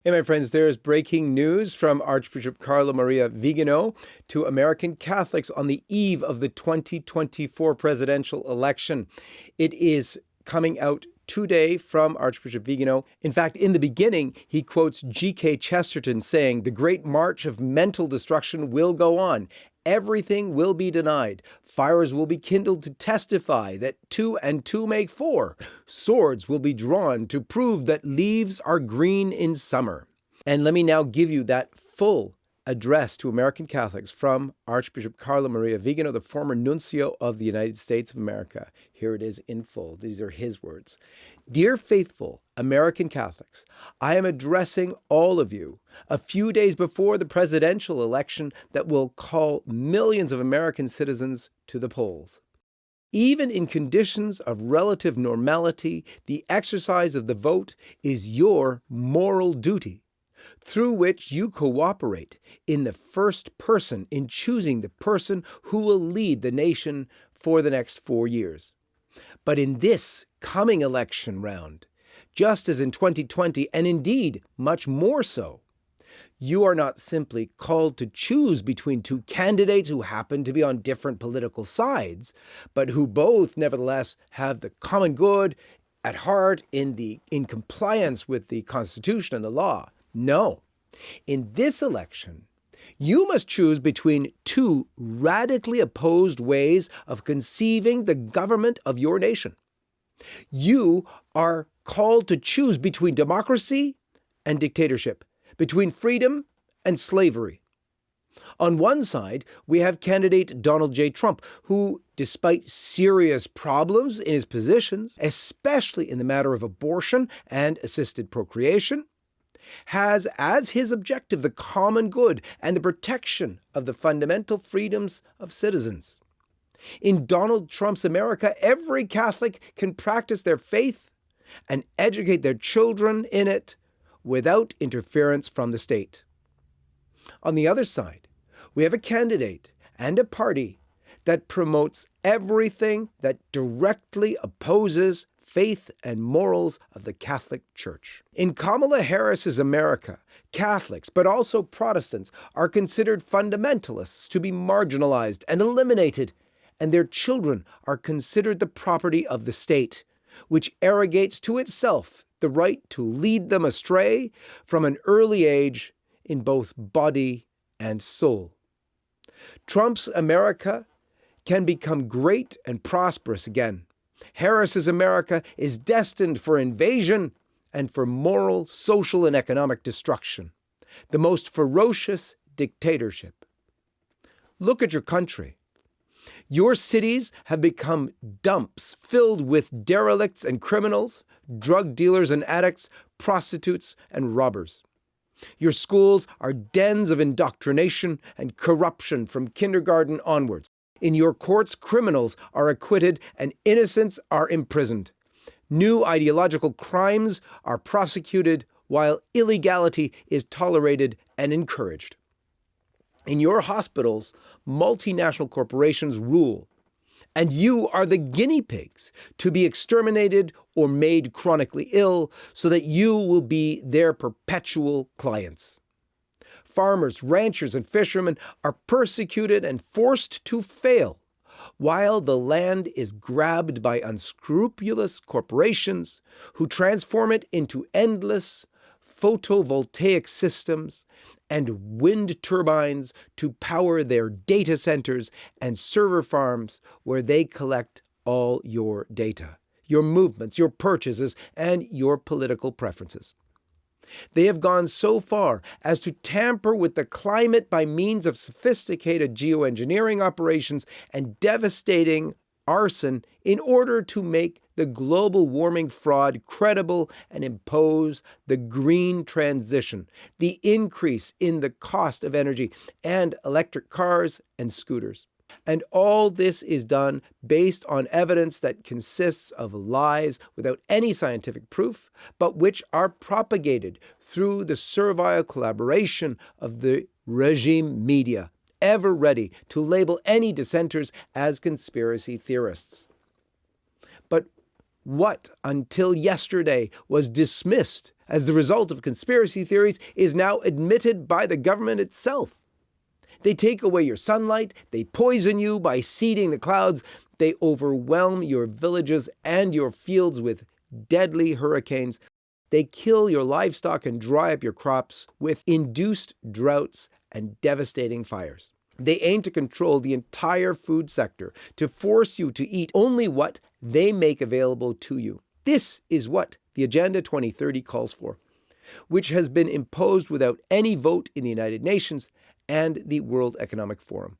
Hey, my friends, there is breaking news from Archbishop Carlo Maria Viganò to American Catholics on the eve of the 2024 presidential election. It is coming out today from Archbishop Viganò. In fact, in the beginning, he quotes G.K. Chesterton saying, "The great march of mental destruction will go on. Everything will be denied. Fires will be kindled to testify that 2 and 2 make 4. Swords will be drawn to prove that leaves are green in summer." And let me now give you that full address to American Catholics from Archbishop Carlo Maria Viganò, the former nuncio of the United States of America. Here it is in full. These are his words. "Dear faithful American Catholics, I am addressing all of you a few days before the presidential election that will call millions of American citizens to the polls. Even in conditions of relative normality, the exercise of the vote is your moral duty, through which you cooperate in the first person in choosing the person who will lead the nation for the next 4 years. But in this coming election round, just as in 2020, and indeed much more so, you are not simply called to choose between 2 candidates who happen to be on different political sides, but who both nevertheless have the common good at heart in compliance with the Constitution and the law. No. In this election, you must choose between 2 radically opposed ways of conceiving the government of your nation. You are called to choose between democracy and dictatorship, between freedom and slavery. On one side, we have candidate Donald J. Trump, who, despite serious problems in his positions, especially in the matter of abortion and assisted procreation, has as his objective the common good and the protection of the fundamental freedoms of citizens. In Donald Trump's America, every Catholic can practice their faith and educate their children in it without interference from the state. On the other side, we have a candidate and a party that promotes everything that directly opposes faith and morals of the Catholic Church. In Kamala Harris's America, Catholics, but also Protestants, are considered fundamentalists to be marginalized and eliminated, and their children are considered the property of the state, which arrogates to itself the right to lead them astray from an early age in both body and soul. Trump's America can become great and prosperous again. Harris's America is destined for invasion and for moral, social, and economic destruction, the most ferocious dictatorship. Look at your country. Your cities have become dumps filled with derelicts and criminals, drug dealers and addicts, prostitutes and robbers. Your schools are dens of indoctrination and corruption from kindergarten onwards. In your courts, criminals are acquitted and innocents are imprisoned. New ideological crimes are prosecuted while illegality is tolerated and encouraged. In your hospitals, multinational corporations rule, and you are the guinea pigs to be exterminated or made chronically ill so that you will be their perpetual clients. Farmers, ranchers, and fishermen are persecuted and forced to fail, while the land is grabbed by unscrupulous corporations who transform it into endless photovoltaic systems and wind turbines to power their data centers and server farms where they collect all your data, your movements, your purchases, and your political preferences. They have gone so far as to tamper with the climate by means of sophisticated geoengineering operations and devastating arson in order to make the global warming fraud credible and impose the green transition, the increase in the cost of energy, and electric cars and scooters. And all this is done based on evidence that consists of lies without any scientific proof, but which are propagated through the servile collaboration of the regime media, ever ready to label any dissenters as conspiracy theorists. But what, until yesterday, was dismissed as the result of conspiracy theories, is now admitted by the government itself. They take away your sunlight, they poison you by seeding the clouds, they overwhelm your villages and your fields with deadly hurricanes. They kill your livestock and dry up your crops with induced droughts and devastating fires. They aim to control the entire food sector, to force you to eat only what they make available to you. This is what the Agenda 2030 calls for, which has been imposed without any vote in the United Nations and the World Economic Forum.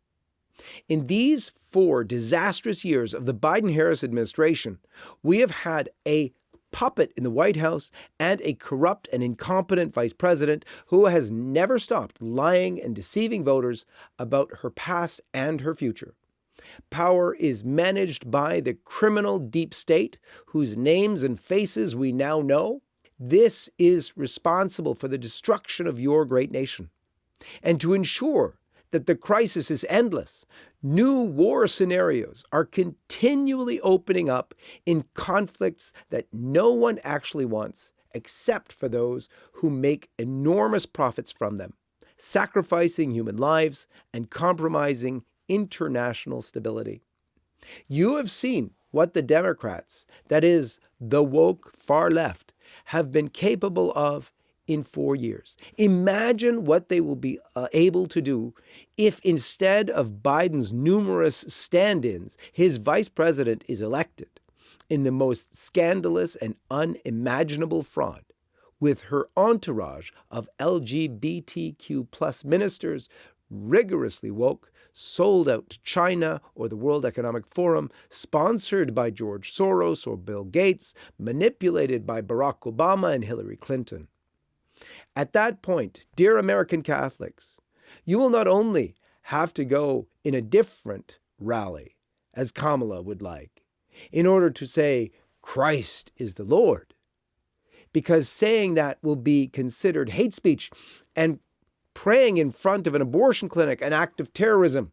In these 4 disastrous years of the Biden-Harris administration, we have had a puppet in the White House and a corrupt and incompetent vice president who has never stopped lying and deceiving voters about her past and her future. Power is managed by the criminal deep state, whose names and faces we now know. This is responsible for the destruction of your great nation. And to ensure that the crisis is endless, new war scenarios are continually opening up in conflicts that no one actually wants, except for those who make enormous profits from them, sacrificing human lives and compromising international stability. You have seen what the Democrats, that is, the woke far left, have been capable of in 4 years. Imagine what they will be able to do if instead of Biden's numerous stand-ins, his vice president is elected in the most scandalous and unimaginable fraud, with her entourage of LGBTQ plus ministers, rigorously woke, sold out to China or the World Economic Forum, sponsored by George Soros or Bill Gates, manipulated by Barack Obama and Hillary Clinton. At that point, dear American Catholics, you will not only have to go in a different rally, as Kamala would like, in order to say, Christ is the Lord, because saying that will be considered hate speech and praying in front of an abortion clinic an act of terrorism.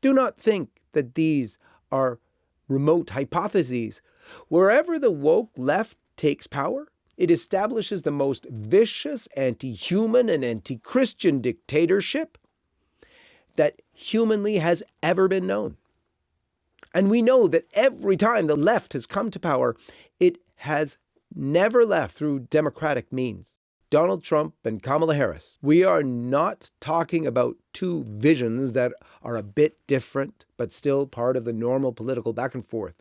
Do not think that these are remote hypotheses. Wherever the woke left takes power, it establishes the most vicious, anti-human, and anti-Christian dictatorship that humanly has ever been known. And we know that every time the left has come to power, it has never left through democratic means. Donald Trump and Kamala Harris, we are not talking about 2 visions that are a bit different, but still part of the normal political back and forth.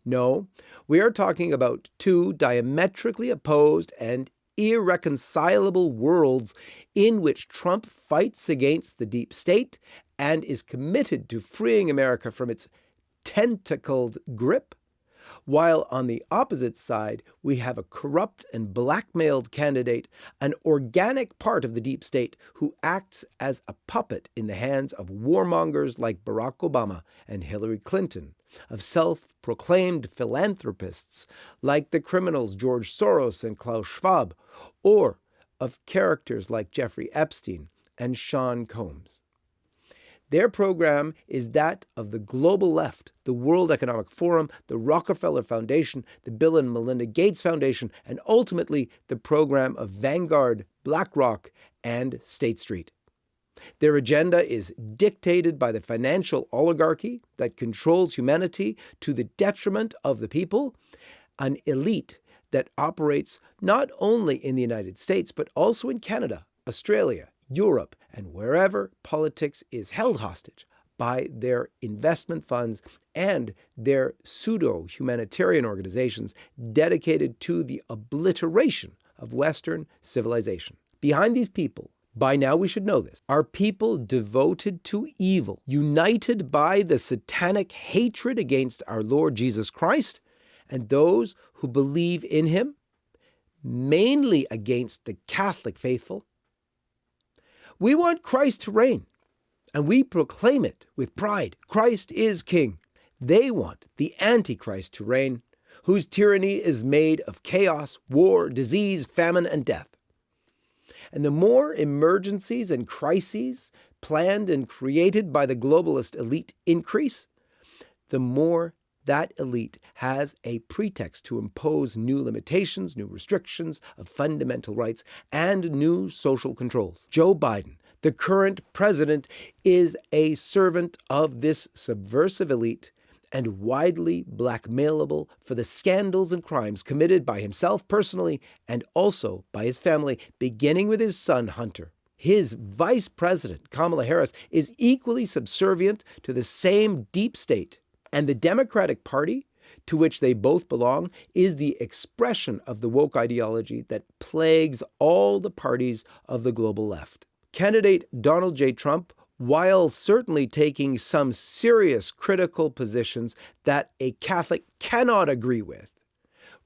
No, we are talking about 2 diametrically opposed and irreconcilable worlds in which Trump fights against the deep state and is committed to freeing America from its tentacled grip, while on the opposite side, we have a corrupt and blackmailed candidate, an organic part of the deep state who acts as a puppet in the hands of warmongers like Barack Obama and Hillary Clinton, of self-proclaimed philanthropists like the criminals George Soros and Klaus Schwab, or of characters like Jeffrey Epstein and Sean Combs. Their program is that of the global left, the World Economic Forum, the Rockefeller Foundation, the Bill and Melinda Gates Foundation, and ultimately the program of Vanguard, BlackRock, and State Street. Their agenda is dictated by the financial oligarchy that controls humanity to the detriment of the people, an elite that operates not only in the United States, but also in Canada, Australia, Europe, and wherever politics is held hostage by their investment funds and their pseudo-humanitarian organizations dedicated to the obliteration of Western civilization. Behind these people, by now we should know this, are people devoted to evil, united by the satanic hatred against our Lord Jesus Christ and those who believe in him, mainly against the Catholic faithful. We want Christ to reign, and we proclaim it with pride. Christ is King. They want the Antichrist to reign, whose tyranny is made of chaos, war, disease, famine, and death. And the more emergencies and crises planned and created by the globalist elite increase, the more that elite has a pretext to impose new limitations, new restrictions of fundamental rights, and new social controls. Joe Biden, the current president, is a servant of this subversive elite and widely blackmailable for the scandals and crimes committed by himself personally and also by his family, beginning with his son, Hunter. His vice president, Kamala Harris, is equally subservient to the same deep state. And the Democratic Party, to which they both belong, is the expression of the woke ideology that plagues all the parties of the global left. Candidate Donald J. Trump, while certainly taking some serious critical positions that a Catholic cannot agree with,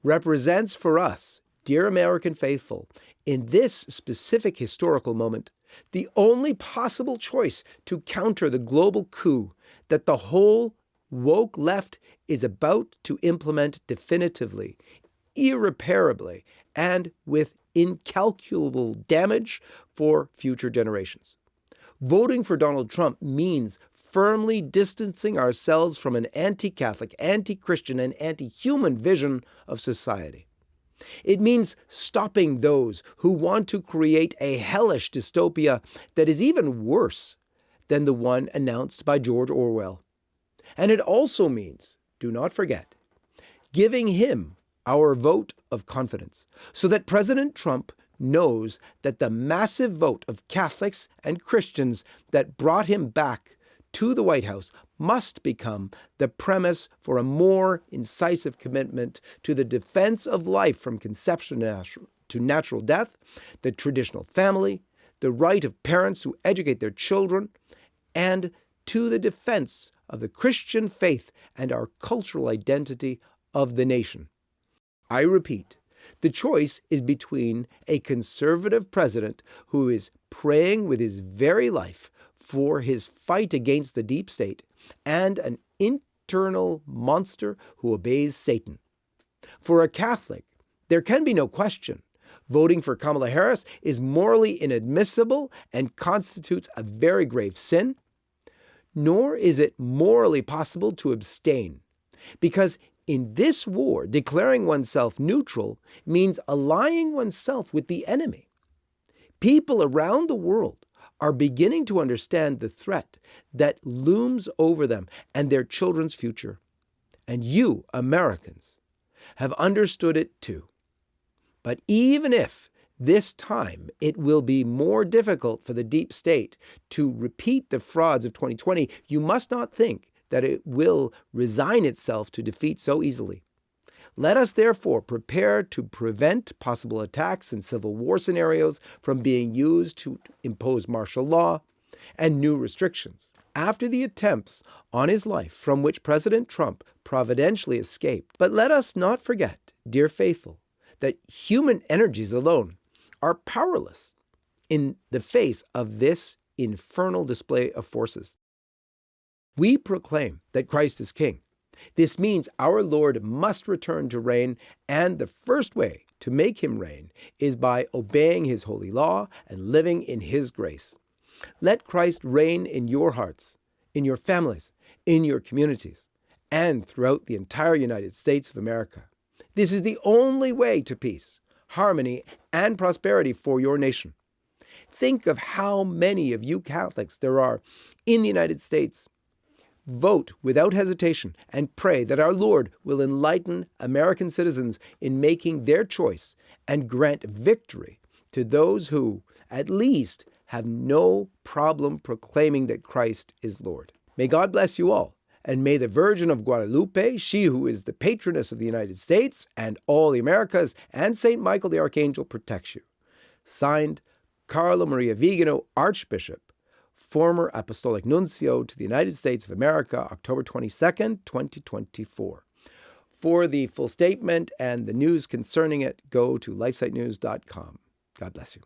represents for us, dear American faithful, in this specific historical moment, the only possible choice to counter the global coup that the whole woke left is about to implement definitively, irreparably, and with incalculable damage for future generations. Voting for Donald Trump means firmly distancing ourselves from an anti-Catholic, anti-Christian, and anti-human vision of society. It means stopping those who want to create a hellish dystopia that is even worse than the one announced by George Orwell. And it also means, do not forget, giving him our vote of confidence so that President Trump knows that the massive vote of Catholics and Christians that brought him back to the White House must become the premise for a more incisive commitment to the defense of life from conception to natural death, the traditional family, the right of parents to educate their children, and to the defense of the Christian faith and our cultural identity of the nation. I repeat, the choice is between a conservative president who is praying with his very life for his fight against the deep state and an internal monster who obeys Satan. For a Catholic, there can be no question. Voting for Kamala Harris is morally inadmissible and constitutes a very grave sin, nor is it morally possible to abstain, because in this war, declaring oneself neutral means allying oneself with the enemy. People around the world are beginning to understand the threat that looms over them and their children's future. And you, Americans, have understood it too. But even if this time it will be more difficult for the deep state to repeat the frauds of 2020, you must not think that it will resign itself to defeat so easily. Let us therefore prepare to prevent possible attacks and civil war scenarios from being used to impose martial law and new restrictions. After the attempts on his life from which President Trump providentially escaped, but let us not forget, dear faithful, that human energies alone are powerless in the face of this infernal display of forces. We proclaim that Christ is King. This means our Lord must return to reign, and the first way to make him reign is by obeying his holy law and living in his grace. Let Christ reign in your hearts, in your families, in your communities, and throughout the entire United States of America. This is the only way to peace, harmony, and prosperity for your nation. Think of how many of you Catholics there are in the United States. Vote without hesitation and pray that our Lord will enlighten American citizens in making their choice and grant victory to those who, at least, have no problem proclaiming that Christ is Lord. May God bless you all, and may the Virgin of Guadalupe, she who is the patroness of the United States and all the Americas, and St. Michael the Archangel protect you. Signed, Carlo Maria Viganò, Archbishop, former Apostolic Nuncio to the United States of America, October 22nd, 2024. For the full statement and the news concerning it, go to lifesitenews.com. God bless you.